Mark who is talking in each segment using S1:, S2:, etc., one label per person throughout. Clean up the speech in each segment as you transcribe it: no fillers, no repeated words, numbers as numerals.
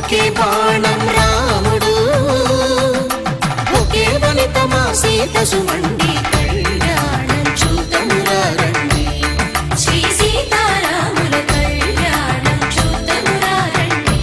S1: ఒకే బాణం రాముడు, ఒకే వనిత మా సీత సుమండి, కళ్యాణం చూతమురా రండి. శ్రీ సీతారాముల కళ్యాణం చూతమురా రండి.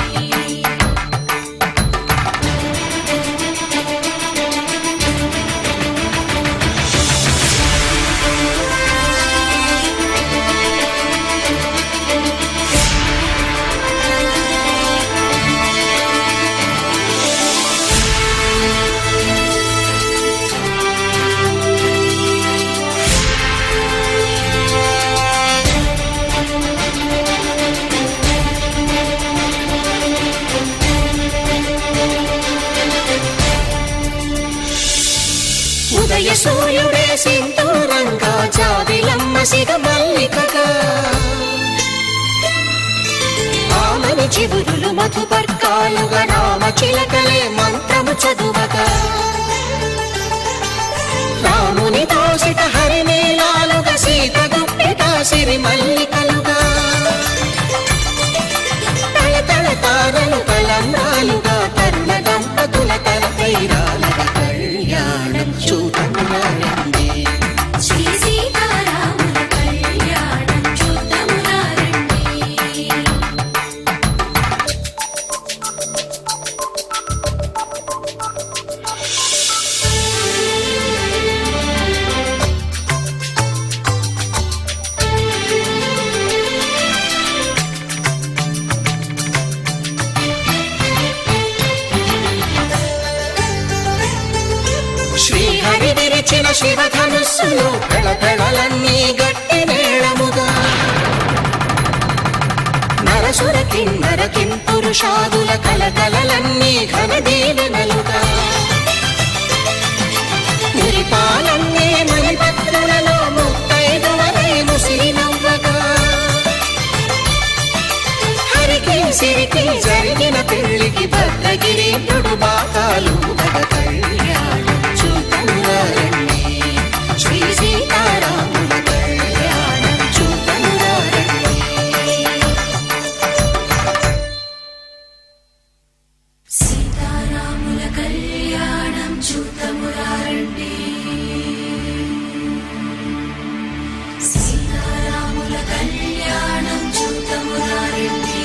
S1: ఉదయ సూర్యుడే సింధూరంగా, జాబిలమ్మ సిగ మల్లికగా, ఆమని చివురులు మధుపర్కాలుగా, రామ చిలకలే మంత్రము చదువగా, రాముని దోసిట హరినీలాలుగా, సీత గుప్పిట సిరి మల్లికలుగా, తల తల తారలు తలంబ్రాలుగా, తరుణ దంపతుల తలపైరాలుగా, కళ్యాణం చూతమురా రండి. శ్రీ సీతారాముల కళ్యాణం చూతమురా రండి. శ్రీహరి విరిచిన శివధనుస్సులు పెళపెళలన్నీ గట్టి మేళముగా, నరసుర కిన్నర కింపురుషాదుల కలకలలన్నీ ఘన దీవెనలుగా, మురిపాలన్నీ మణిపత్రులలో ముత్తైదువలై ముసిరి నవ్వగా, హరికి సిరికి జరిగిన పెళ్లికి భద్రగిరీపుడు బాకాలు కళ్యాణం చూతమురా రండి. శ్రీ సీతారాముల కళ్యాణం చూతమురా రండి. సీతారాముల కళ్యాణం చూతమురా రండి. సీతారాముల కళ్యాణం చూతమురా రండి.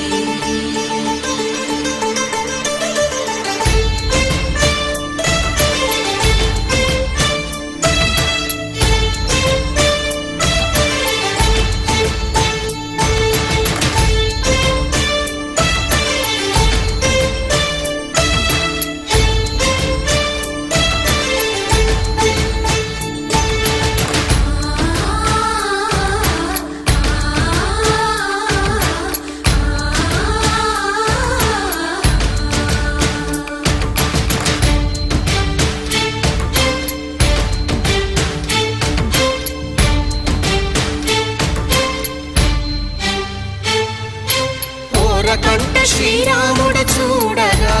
S1: కంట శ్రీరాముడు చూడగా,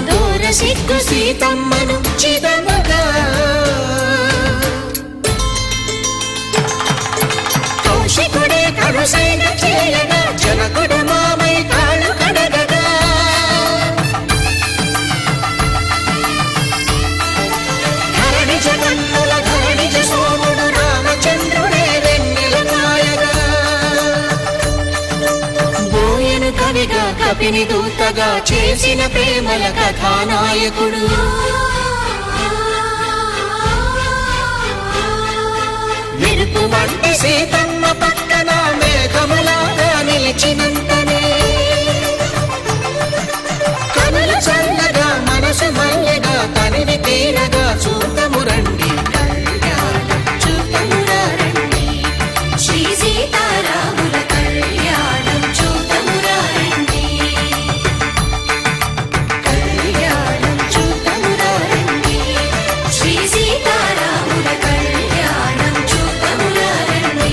S1: దూర సిగ్గు సీతమ్మను చిదమగా, కౌశికుడే కరుసైన చేయగా, జనకుడు మామై కాళ్ళు కడగగా, ధరణి జగన్నుల ధరణిజ సోముడు రామచంద్రుడే కవిగా కపిని దూతగా చేసిన ప్రేమల కథానాయకుడు, మెరుపు వంటి సీతమ్మ పక్కన మేఘములాగా నిలిచినంతనే, కనులు చల్లగా మనసు మల్లెగా తనివి తీరగా, చూతము రండి కళ్యాణం చూతమురా రండి. శ్రీ సీతారాముల కళ్యాణం చూతమురా రండి. కళ్యాణం చూతమురా రండి. శ్రీ సీతారాముల కళ్యాణం చూతమురా రండి.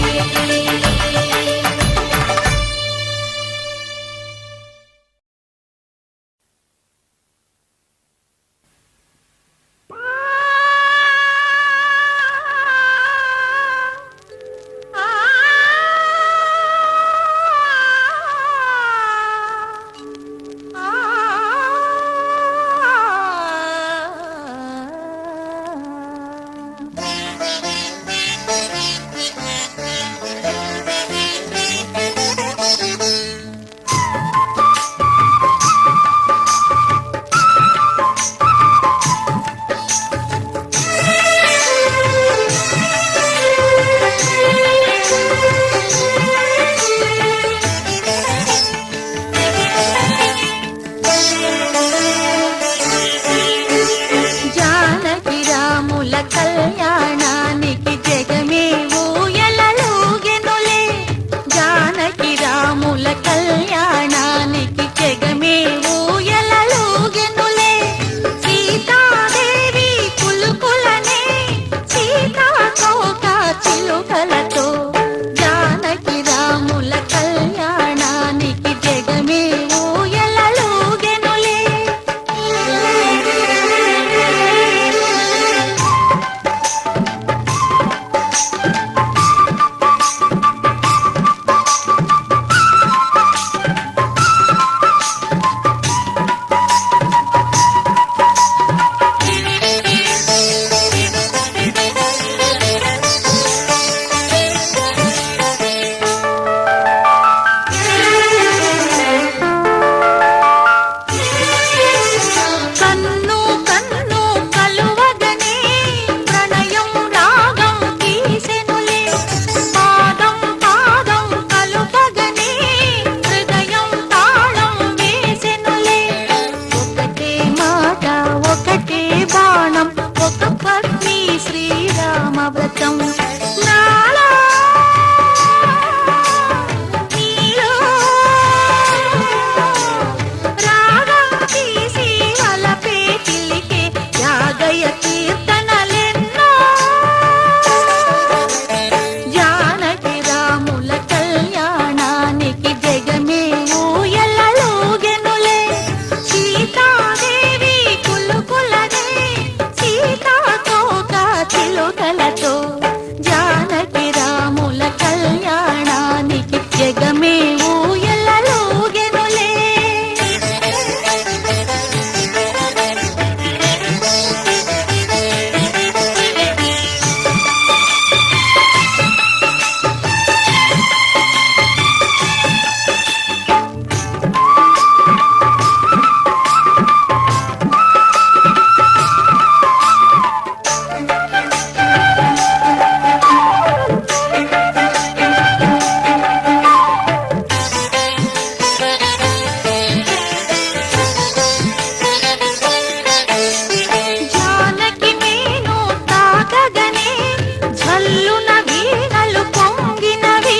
S2: వ్రతం నాలో నీలో రాగం తీసి వలపే చిలికే యాగయ కీర్తనలెన్నో జానకి రాముల కళ్యాణానికి జగమే ఊయలలోగెనులే సీతాదేవి కులుకులనే సీతాకోక చిలుకలతో జానకి రాముల కళ్యాణానికి జగమే ఊయలలోగెనులే జానకి మేను తాకగనే జల్లున వీణలు పొంగినవి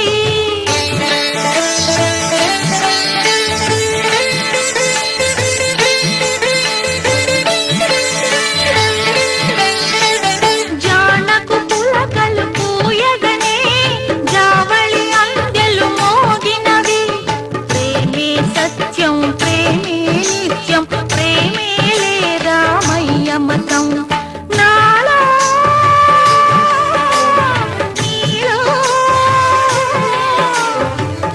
S2: జానకు పులకలు పూయగనే జావళి అందెలు మోగినవి ప్రేమే సత్యం ప్రేమే నిత్యం ప్రేమేలే రామయ్య మతం నాలో నీలో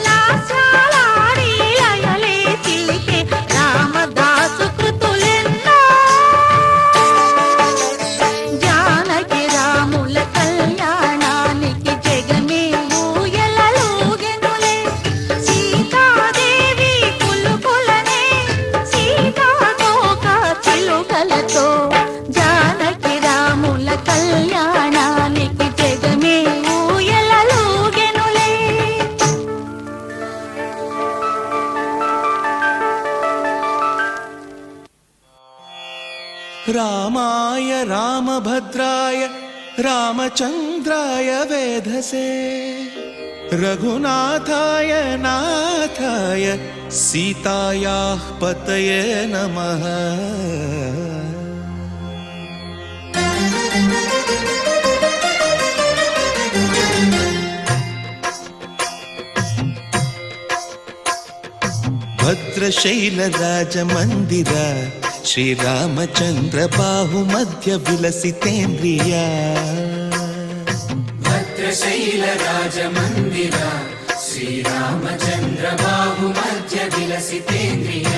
S2: లాస్యాలాడి లయలే చిలికే రామదాసు కృతులెన్నో జానకి రాముల కళ్యాణానికి జగమే ఊయలలోగెనులే సీతాదేవి కులుకులనే సీతాకోక చిలుకలతో జానకి రాముల కళ్యాణానికి జగమే ఊయలలోగెనులే
S3: రామాయ రామభద్రాయ రామచంద్రాయ వేధసే రఘునాథాయ నాథాయ సీతాయాః పతయే నమః భద్రశైల రాజమందిర శ్రీరామచంద్ర బాహుమధ్య విలసితేంద్రియ
S4: భద్రశైల రాజమందిర శ్రీరామచంద్ర బాహుమధ్య విలసితేంద్రియ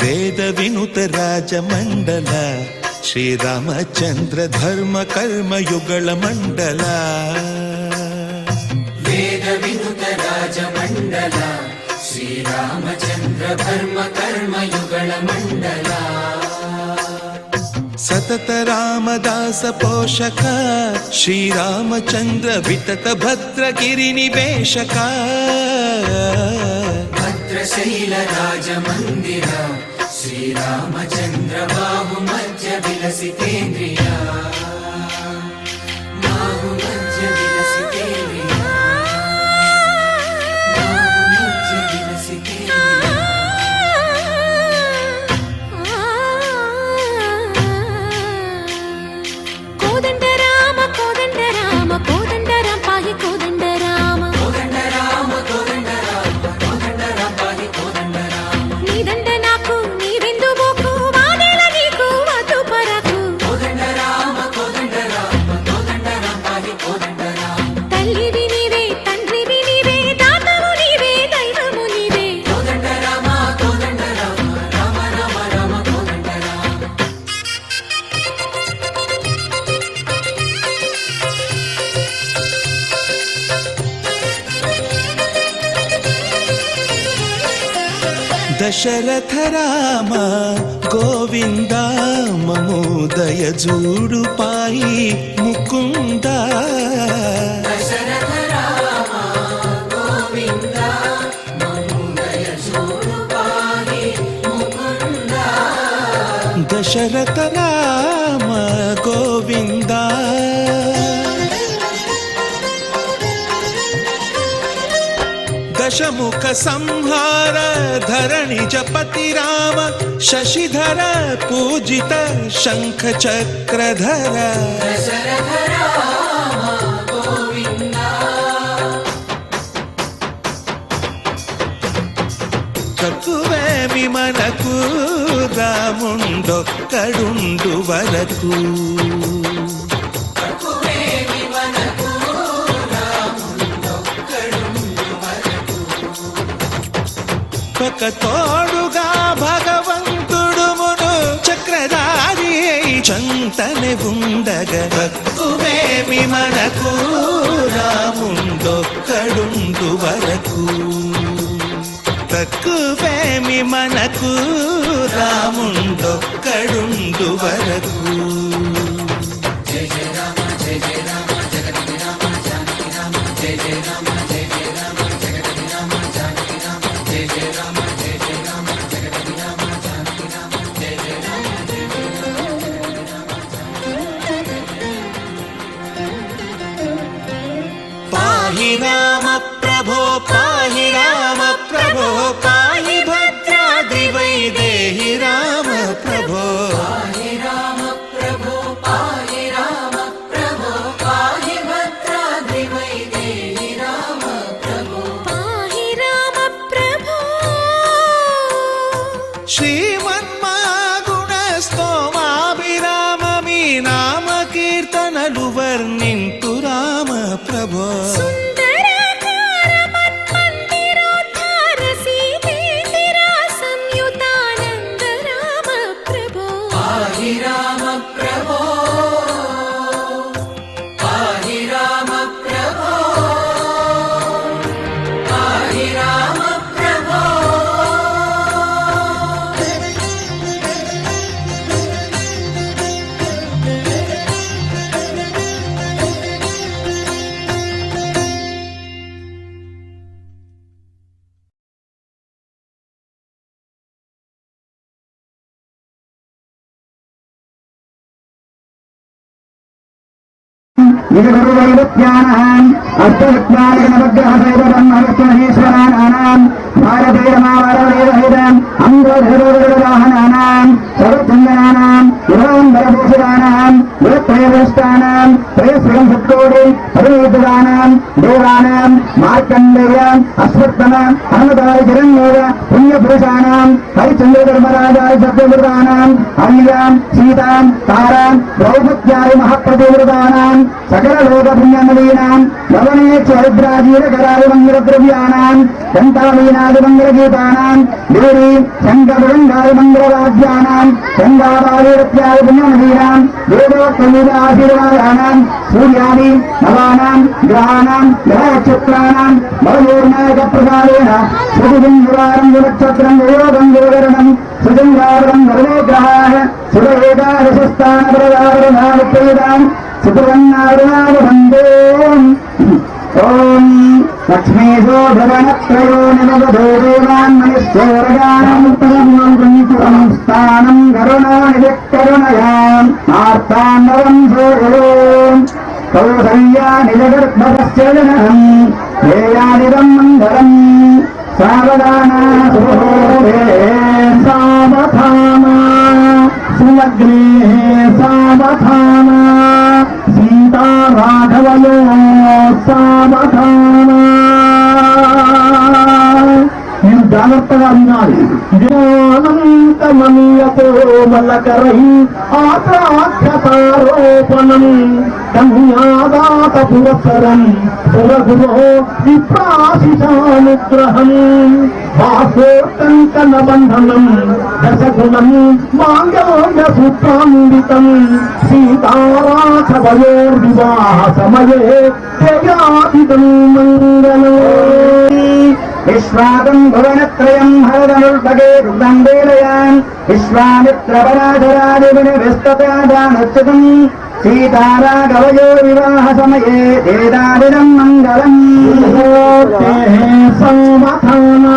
S3: వేద వినుత రాజమండల శ్రీరామచంద్ర ధర్మ కర్మయుగళ మండల
S4: వేద వినుత రాజమండల శ్రీరామచంద్ర ధర్మ కర్మయుగళ మండల
S3: సతత రామదాస పోషక శ్రీరామచంద్ర వితత భద్రగిరి నివేశక
S4: భద్రశైల రాజమందిర శ్రీరామచంద్ర బాహుమధ్య విలసితేంద్రియ బాహుమధ్య విలసితేంద్రియ బాహుమధ్య విలసితేంద్రియ
S2: కోదండ రామ కోదండ రామ కోదండ రామ పాహి కోదండ రామ
S4: కోదండ రామ కోదండ రామ కోదండ రామ పాహి కోదండ రామ
S2: నీదండ నాకు నీవెందు బోకు వాదేల నీకు వద్దు పరకు
S4: కోదండ రామ కోదండ రామ కోదండ రామ పాహి కోదండ రామ
S2: తల్లివి నీవే తండ్రివి నీవే దాతవు నీవే దైవము నీవే
S4: కోదండ రామ కోదండ రామ రామ రామ రామ కోదండ రామ
S3: దశరథ రామ గోవింద మమోదయ జూడు పాయి ముకుంద
S4: దశరథ రామ గోవింద మముదయ చూడు పాహి ముకుంద
S3: దశరథ రామ గోవింద దశముఖ సంహార ధరణిజపతి రామ శశిధర పూజిత శంఖ చక్రధర
S4: దశరథ రామ గోవింద
S3: తక్కువేమి మనకు రాముండొక్కడుండు వరకు
S4: తక్కువేమి మనకు రాముడొక్కడుండు వరకు
S3: ఒక తోడుగా భగవంతుడుమును చక్రధారి చంతనే ఉండగ తక్కువేమి మనకు రాముండొక్కడుండు వరకు తక్కువేమి మనకు రాముండొక్కడుండు వరకు
S4: జయ జయ రామ జయ జయ రామ జగతి రామ జానకి రామ జయ జయ రామ జయ జయ రామ జగతి రామ జానకి రామ జయ జయ రామ జయ జయ రామ జగతి రామ జానకి రామ జయ జయ రామ జయ జయ రామ
S3: పాహి రామ ప్రభో పాహి రామ ప్రభో పాహి భద్రాద్రి వైదేహి రామ ప్రభో
S4: పాహి రామ ప్రభో పాహి రామ ప్రభో పాహి భద్రాద్రి వైదేహి రామ ప్రభో
S2: పాహి రామ ప్రభో
S3: శ్రీమన్మాగుణ స్తోమాభిరామ మీ నామ కీర్తనలు వర్ణింతు రామ ప్రభో
S2: సుందరాకార మన్మందిరోద్ధార సీతేందిర సంయుతానంద రామ ప్రభో
S4: పాహి రామ ప్రభో పాహి రామ ప్రభో పాహి రామ ప్రభో
S5: నిజగురువైరుత్యానాం అష్టవిజ్ఞానగణవగ్రహసైవబ్రహ్మవిష్ణుమహేశ్వరానాం భారతీయమావరవేదహితం అంగోధరోదరవాహనానాం సర్వచందనానాం యువాంబరభూషితానాం గురుత్రయవేష్టానాం త్రయస్వరం సత్కోటి పరివేదితానాం దేవానాం మార్కండేయ అశ్వత్థమ హనుమతారి కిరణ్యేవ పుణ్యపురుషానాం హరిచంద్రధర్మరాజాయ సత్యవృతానాం అనిలాం సీతాం తారాం ద్రౌపద్యాయ మహాప్రతివృతానాం సకల లోక పుణ్యమలీనాం లవణేశ్వరుద్రాజీరకరాది మంగళద్రవ్యానాం దంతాలీనాది మంగళగీతానాం దేవీ శంకరుంగాది మంగళవాద్యానాం చందాబాలిరత్యాది పుణ్యమలీనాం వేదోక్తమూలాశీర్వాదానాం సూర్యాది నవానాం గ్రహాణాం గ్రహనక్షత్రాణాం బలయోర్నాయక ప్రకారేణ శుభుంగురారం గునక్షత్రం యోగం గురుగరణం సుజంగావరం సర్వేగ్రహాః శుభ ఏకాదశస్థాన ప్రదావరణావిప్రేదాం సుఖవన్నారుణావృందే ఓం లక్ష్మీశో భవనత్రయో నిమగధో దేవాన్మనిశ్చోరగానం స్థానం కరుణానిజకరుణయాం ఆర్తాండవం సోయం కౌసల్యా నిజగర్భవస్య జననం ధ్యేయాదిదం మంగళం సావధానా సుభోరే సావధానా సులగ్నే సావధానా సీతా రాఘవయో సావధానా మీరు జాగ్రత్తగా వినాలి జ్ఞానంతమన్యతో మలకరై ఆత్రాఖ్యతారోపణం కన్యాదాత పురస్సరం పురగురో విప్రాశిషానుగ్రహం వాసోటంకన బంధనం దశగుణం మాంగళ్య సూత్రాన్వితం సీతారాఘవయోర్వివాహ సమయే జయాదిదం మంగళం విశ్వాతం భువనత్రయం హరదనుర్భగే రుగ్ధం వేలయాన్ విశ్వామిత్రపరాధరాదివిని విస్తతాదానుచ్యుతం సీతారాఘవయో వివాహ సమయే వేదాదిదం మంగళం సంవధానా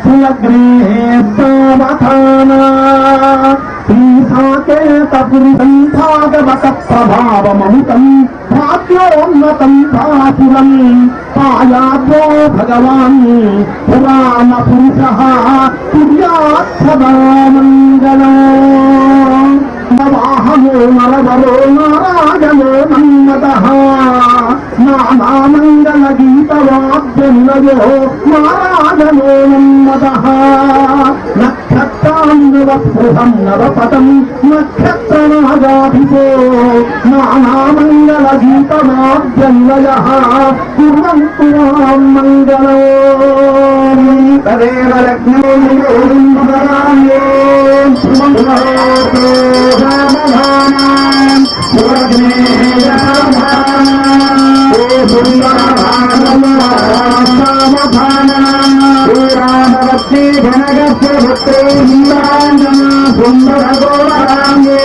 S5: సులగ్నే సంవధానా శ్రీసాకేతపురుషం భాగవత ప్రభావమముతం భాగ్యోన్నతం భాసురం पायाद्वो भगवान् पुराणपुरुषः कुर्यात् सदा मङ्गलम् वाहनो नरवरो नारायणो मन्मतः नानामङ्गलगीतवाद्यनिलयो नारायणो मन्मतः नक्षत्रान्नवस्पृहं नवपदं नक्षत्रनागाभितो नानामङ्गलगीतवाद्यनिलयः कुर्वन्तु मां मङ्गलम् तदेव लग्नो गोविन्दरामे रामवत्ते जनगस्य पुत्रे सुन्दर गोराङ्गे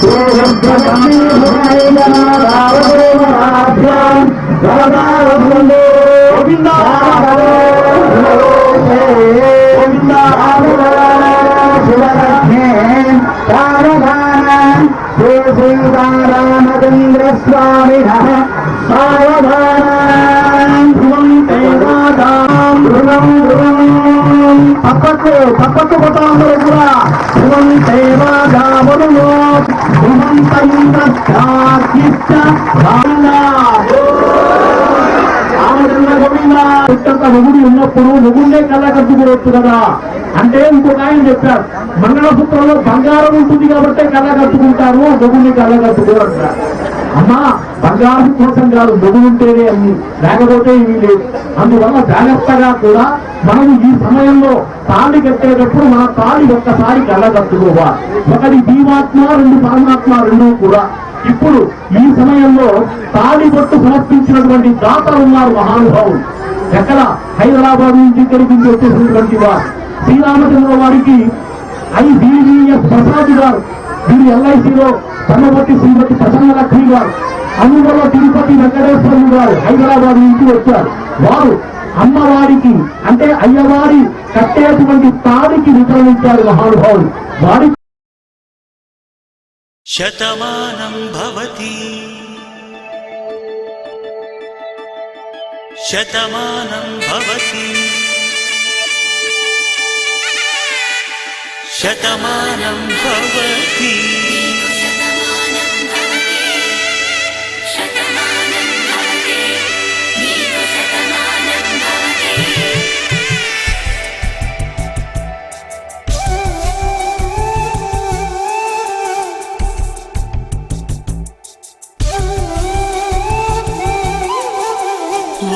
S5: गोविन्द शिवरत्ने सावधान श्री सीतारामचन्द्र स्वामिनः सावधान ध्रुवं तेवादां ध्रुवं పక్కకు పోతాము కూడా ధ్రువం దేవాదావరులో ధ్రువం తంత్రశ్చాకిష్ట మొగుడు ఉన్నప్పుడు మొగుడే కళ్ళ కట్టుకోవచ్చు కదా అంటే ఇంకొక ఆయన చెప్పారు మంగళసూత్రంలో బంగారం ఉంటుంది కాబట్టి కళ్ళ కట్టుకుంటారు మొగుడిని కళ్ళ కట్టుకోరు అంటారు. అమ్మా బంగారం కోసం కాదు మొగుడుంటేనే అన్ని లేకపోతే ఇవి లేదు. అందువల్ల జాగ్రత్తగా కూడా మనము ఈ సమయంలో తాళి కట్టేటప్పుడు మన తాళి ఒక్కసారి కళ్ళ కట్టుకోవాలి. ఒకటి జీవాత్మ రెండు పరమాత్మ రెండు కూడా. ఇప్పుడు ఈ సమయంలో తాళి పట్టు సమర్పించినటువంటి దాతలు ఉన్నారు మహానుభావులు. ఎక్కడ హైదరాబాద్ నుంచి ఇక్కడికి వచ్చేసినటువంటి వారు శ్రీరామచంద్ర వారికి IVVS ప్రసాద్ గారు, వీరు LICలో సమ్మపట్టి శ్రీమతి ప్రసన్న లక్ష్మి గారు, అందువల్ల తిరుపతి వెంకటేశ్వరులు గారు హైదరాబాద్ నుంచి వచ్చారు. వారు అమ్మవారికి అంటే అయ్యవారి కట్టేటువంటి తాడికి వితరణించారు మహానుభావులు. వారి
S3: శతమానం భవతి శతమానం భవతి శతమానం భవతి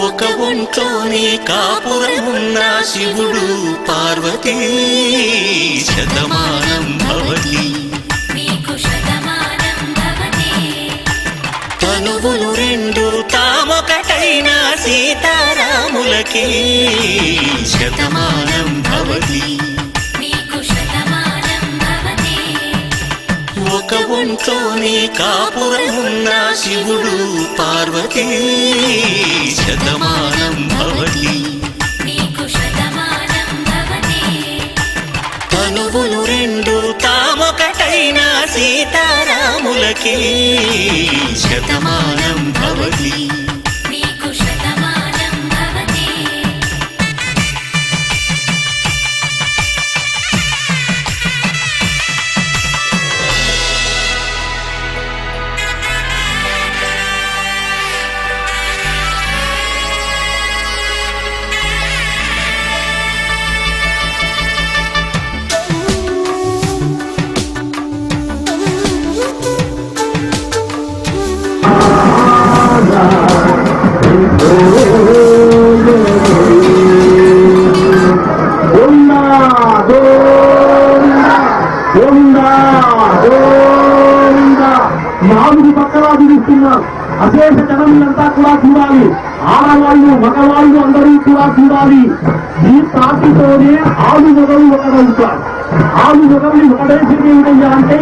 S3: ఒక ఒంట్లోనే కాపురమున్న శివుడు పార్వతీ శతమానం భవతి తనువులు రెండు తామొకటైన సీతారాములకి శతమానం భవతి ఒక ఒంట్లోనే కాపురమున్న శివుడు పార్వతీ శతమానం భవతి తనువులు రెండు తామొకటైన సీతారాములకి శతమానం భవతి నాలుగు పక్కలా తిరుగుతున్నారు. అశేష జనములంతా కూడా చూడాలి. ఆడవాళ్ళు మగవాళ్ళు అందరూ కూడా చూడాలి. ఈ తాటితోనే ఆలు మొగలు ఒకడవుతారు. ఆలు మొగల్ని ఒకడేసేది ఏమిటయ్యా అంటే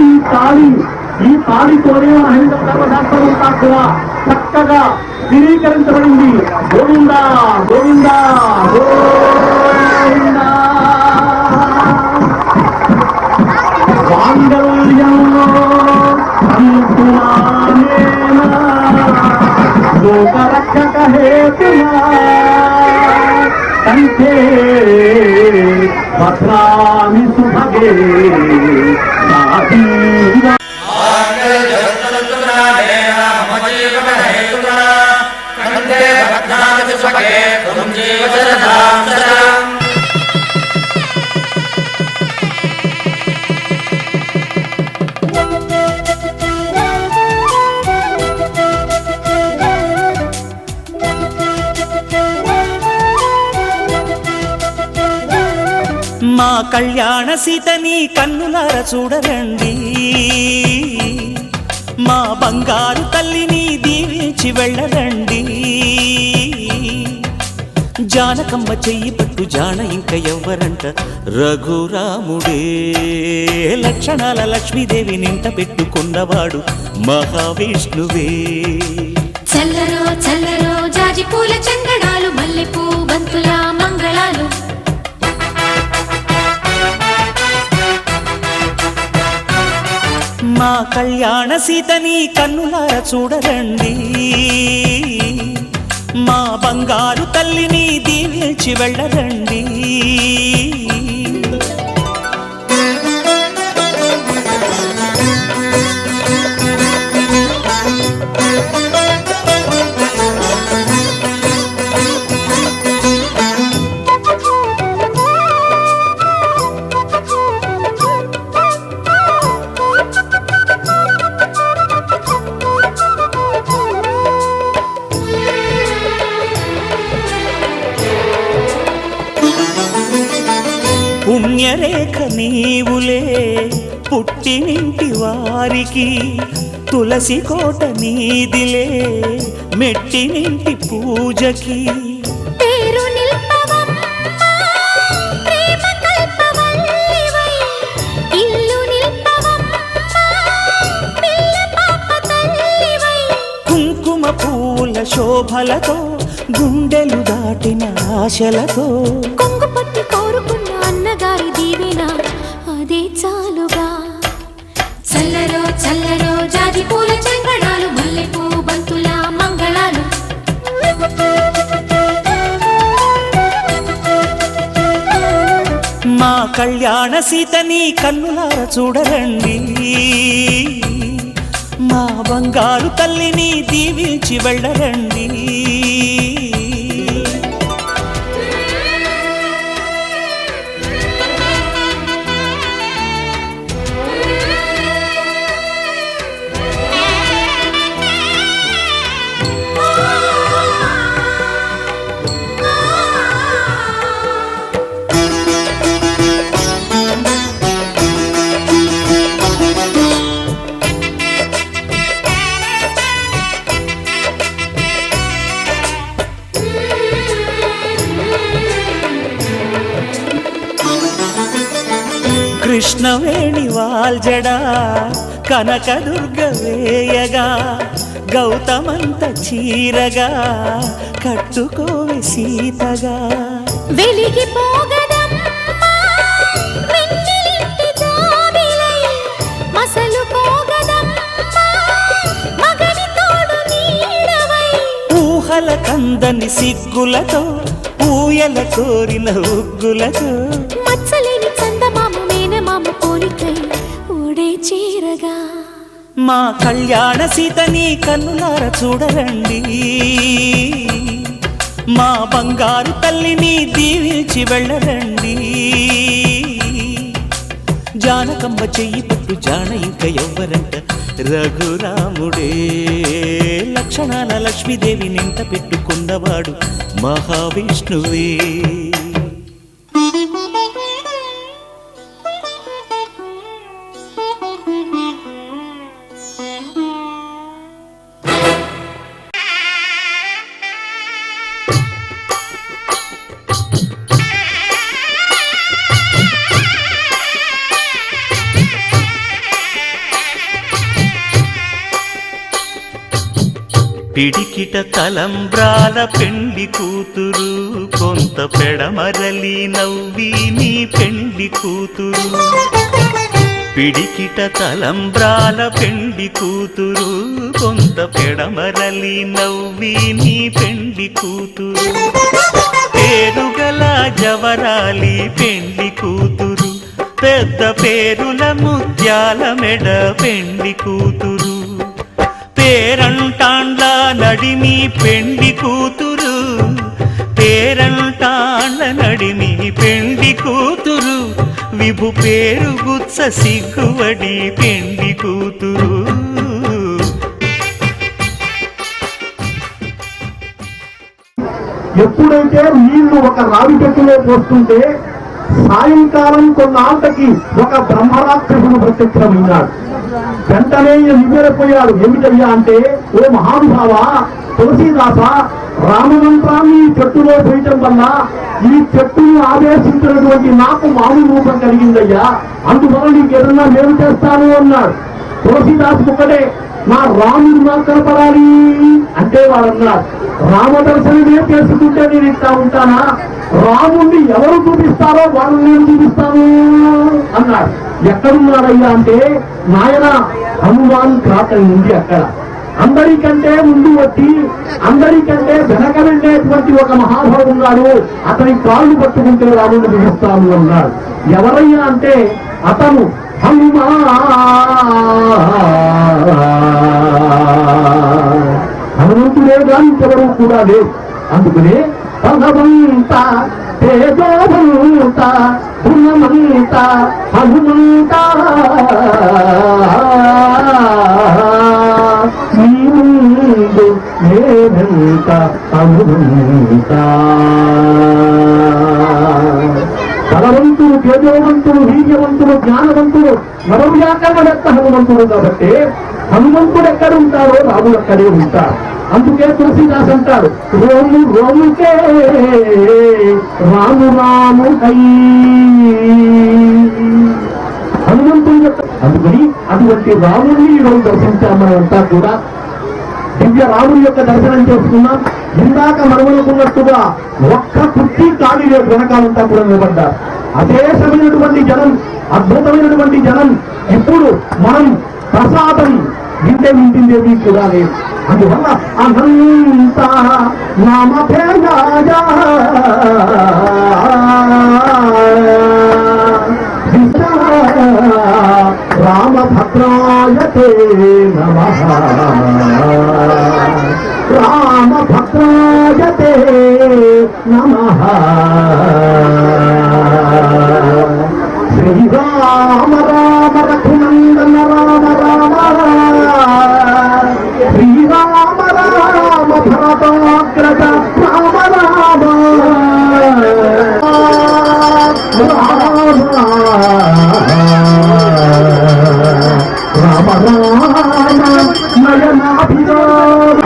S3: ఈ తాళితోనే మన హైందవ ధర్మశాస్త్రం అంతా కూడా చక్కగా స్థిరీకరించబడింది. గోవింద గోవింద గోవింద మాంగళ్యంలో లోకరక్షక హేతునా భద్రామి సుభగే సాధీవ
S6: మా కళ్యాణ సీతని కన్నులార చూడరండి, మా బంగారు తల్లిని దీవించి వెళ్ళరండి. జానకమ్మ చెయ్యి పట్టు జాన ఇంక ఎవ్వరంట, రఘురాముడే లక్షణాల లక్ష్మీదేవి నింట పెట్టుకున్నవాడు మహావిష్ణువే.
S2: చల్లరో చల్లరో జాజి పూల చందనాలు, మల్లెపూ బంతుల మంగళాలు.
S6: మా కళ్యాణ సీతని కన్నులార చూడరండి, మా బంగారు తల్లిని దీవించి వెళ్ళరండి. పుణ్యరేఖ నీవులే పుట్టినింటి వారికి, తులసి కోట నీదిలే మెట్టినింటి పూజకి.
S2: పేరు నిల్పవమ్మా ప్రేమ కల్పవల్లివై, ఇల్లు నిల్పవమ్మా పిల్ల పాప తల్లివై.
S6: కుంకుమ పూల శోభలతో గుండెలు దాటిన ఆశలతో,
S2: కొంగు పట్టి కోరుకున్న అన్నగారి దీవెన అదే చాలుగా. చల్లరో చల్లరో జాజి పూల చందనాలు, మల్లెపూ బంతుల మంగళాలు.
S6: మా కళ్యాణ సీతని కన్నులార చూడరండి, మా బంగారు తల్లిని దీవించి వెళ్ళరండి. కృష్ణవేణి వాల్జడా కనకదుర్గ వేయగా, గౌతమంత చీరగా కట్టుకోవి సీతగా.
S2: వెలిగిపోగదమ్మా వెన్నెలింటి జాబిలై, మసలుకోగదమ్మా మగని తోడు నీడవై.
S6: ఊహల కందని సిగ్గులతో ఊయల కోరిన ఉగ్గులతో,
S2: మచ్చలేని చందమామ మేనమామ పోలికై ఊడే చీరగా.
S6: మా కళ్యాణ సీతని కన్నులార చూడరండి, మా బంగారు తల్లిని దీవించి వెళ్ళరండి. జానకమ్మ చెయ్యి పట్టు జాన ఇంక ఎవ్వరంట, రఘురాముడే లక్షణాల లక్ష్మీదేవి నింట పెట్టుకున్నవాడు మహావిష్ణువే. పిడికిట తలంబ్రాల పెండ్లి కూతురు, కొంత పెడమరలి నవ్వి నీ పెండ్లి కూతురు. పిడికిట తలంబ్రాల పెండ్లి కూతురు, కొంత పెడమరలి నవ్వి నీ పెండ్లి కూతురు. పేరు గల జవరాలి పెండ్లి కూతురు, పెద్ద పేరుల ముత్యాల మెడ పెండ్లి కూతురు, పేరంటాండ్ల నడిమి పెండ్లి కూతురు, పేరంటాండ్ల నడిమి పెండ్లి కూతురు, విభు పేరు గుత్స సిగ్గువడి పెండ్లి కూతురు.
S5: ఎప్పుడైతే నీళ్లు ఒక రావి చెట్టులో పోస్తుంటే సాయంకాలం కొన్నాళ్ళకి ఒక బ్రహ్మరాక్షసుడు ప్రత్యక్షమైనాడు. వెంటనే నివ్వెరపోయాడు. ఏమిటయ్యా అంటే, ఓ మహానుభావ తులసీదాస, రామమంత్రాన్ని ఈ చెట్టులో పోయటం వల్ల ఈ చెట్టును ఆదేశించినటువంటి నాకు మామూలు రూపం కలిగిందయ్యా, అందువల్ల నీకు ఏదన్నా మేలు చేస్తాను అన్నాడు. తులసీదాసు ఒకటే, నా రాముడు నాకు కనపడాలి అంటే వాడన్నారు, రామదర్శనమే చేసుకుంటే నేను ఇట్లా ఉంటానా, రాముణ్ణి ఎవరు చూపిస్తారో వాళ్ళని నేను చూపిస్తాను అన్నాడు. ఎక్కడున్నాడయ్యా అంటే, నాయన హనుమాన్ క్రాతం ఉంది అక్కడ, అందరికంటే ముందు వచ్చి అందరికంటే వెనక వెళ్ళేటువంటి ఒక మహాభావుడు ఉన్నాడు, అతని కాళ్ళు పట్టుకుంటే రాముడిని చూపిస్తాను అన్నాడు. ఎవరయ్యా అంటే, అతను హనుమంతుడే గాని ఇంకెవరూ కూడా లేదు. అందుకనే భగవంత తేజోవంత గుణమంత హనుమంత నీ ముందు నేనంత హనుమంత. బలవంతుడు, తేజోవంతుడు, వీర్యవంతుడు, జ్ఞానవంతుడు, నరవ్యాకరణెత్త హనుమంతుడు కాబట్టి హనుమంతుడు ఎక్కడ ఉంటారో రాముడు అక్కడే ఉంటారు. అందుకే తులసీదాస్ అంటారు, రోము రోముకే రాము రాముకై హనుమంతుడు యొక్క. అందుకని అటువంటి రాముడిని ఈరోజు దర్శించామనంతా కూడా దివ్య రాముడి యొక్క దర్శనం చేసుకున్నాం. ఇందాక మనమనుకున్నట్టుగా ఒక్క కుర్చీ ఖాళీ లేదు, వెనకాలంతా కూడా నిలబడ్డారు. అశేషమైనటువంటి జనం, అద్భుతమైనటువంటి జనం. ఇప్పుడు మనం ప్రసాదం వింటేది కూడా లేదు. అందువల్ల అనంత నామధేయాయ రామభద్రాయ తే నమః, రామభద్రాయ తే నమః. శ్రీరామ రామ రఘునందన రామ రామ, శ్రీరామ రామ భరతాగ్రజ రామ రామ, రామ రామ నయనాభిరామ.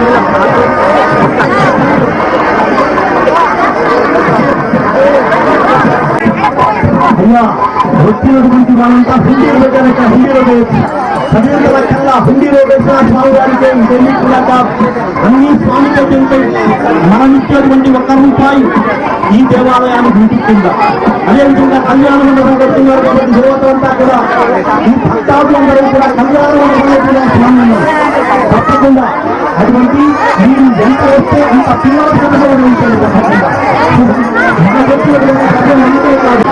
S5: అయ్యా వచ్చినటువంటి వాళ్ళంతా హుండీలో పెట్టారట, హుండీలో వేసి చదివేందుల కల్లా హుండీలో వేసిన స్వామి గారికి తెలియకుండా అన్ని స్వామితో తింటాయి. మనం ఇచ్చేటువంటి ఒక్క రూపాయి ఈ దేవాలయానికి వినిపిస్తుందా. అదేవిధంగా కళ్యాణ మండపం పెడుతున్నారు కాబట్టి దేవతలంతా కూడా ఈ భక్తాదులందరూ కూడా కళ్యాణ మండపంలో కూడా స్వామి ఉన్నారు. తప్పకుండా అటువంటి మీరు ఎంత వస్తే అంత పిల్లల సందర్భంగా ఉంచాలి. తప్పకుండా మన చెప్పినటువంటి సభ్యం అందుకే కాదు.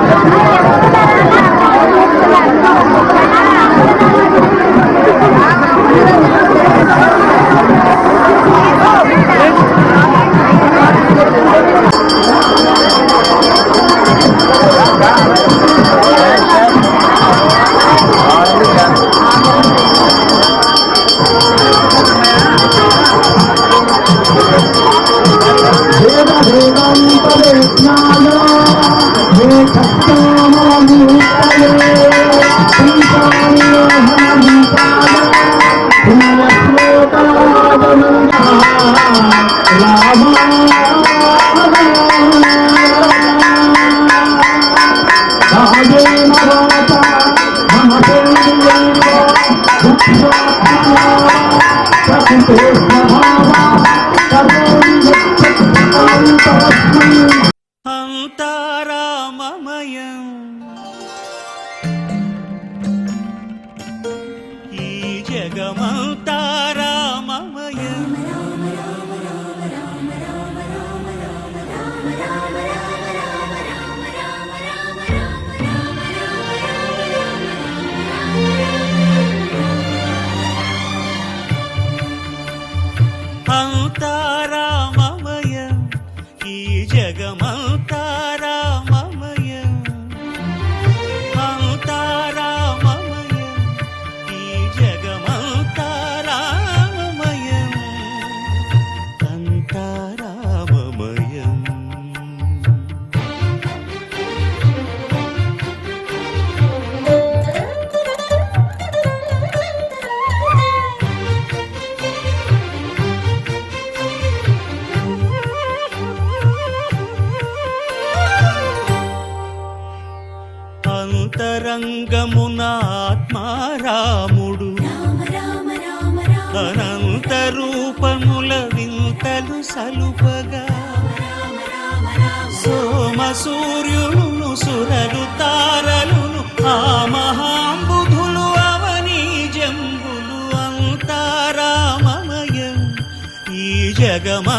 S6: అంతారామమయం ఈ జగమంతారామమయం. అంతారామమయం ఈ జగమంతారామమయం అంతారామమయం ఈ జగమంతారామమయం అంతారామమయం. అంతరంగమున ఆత్మారాముడు
S1: రామ రామ రామ రామ
S6: అనంత రూపముల వింతలు సలుపగా సోమ సూర్యులను సురలు తారలును ఆ మహాంబుధులు అవనీ జంబులు అంతారామమయం ఈ జగమంతారామమయం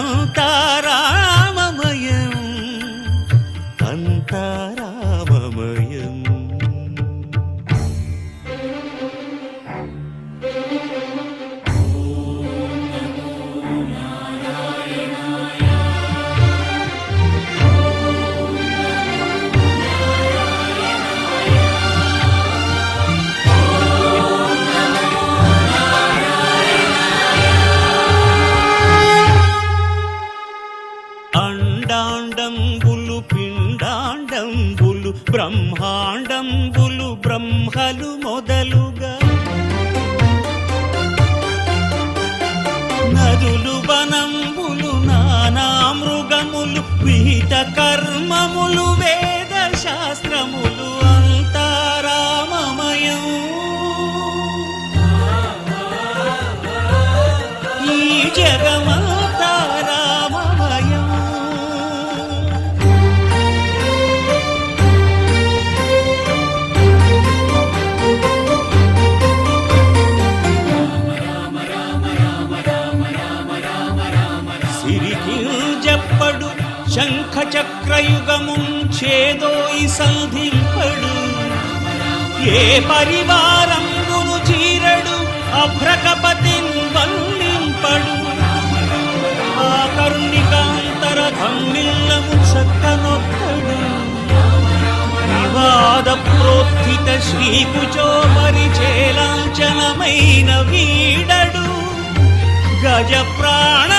S6: అంతారామమయం. అండాండంబులు పిండాండంబులు బ్రహ్మాండంబులు బ్రహ్మలు మొదలుగా నదులు వనంబులు నానా మృగములు విహిత కర్మములు వేద శాస్త్రములు అంతారామమయం ఈ జగమంతారామమయం. సిరికింజప్పడు శంఖ చక్రయుగముంచేదోయి సంధింపడు ఏ పరివారంబును చీరడు అభ్రకపతిన్ వల్లింపడు ఆ కరుణికాంతర ధమ్మిల్లము చక్కనొక్కడు వివాద ప్రోత్థిత శ్రీకుచో పరిచేలాంఛనమైన వీడడు గజ ప్రాణావనోత్సాహి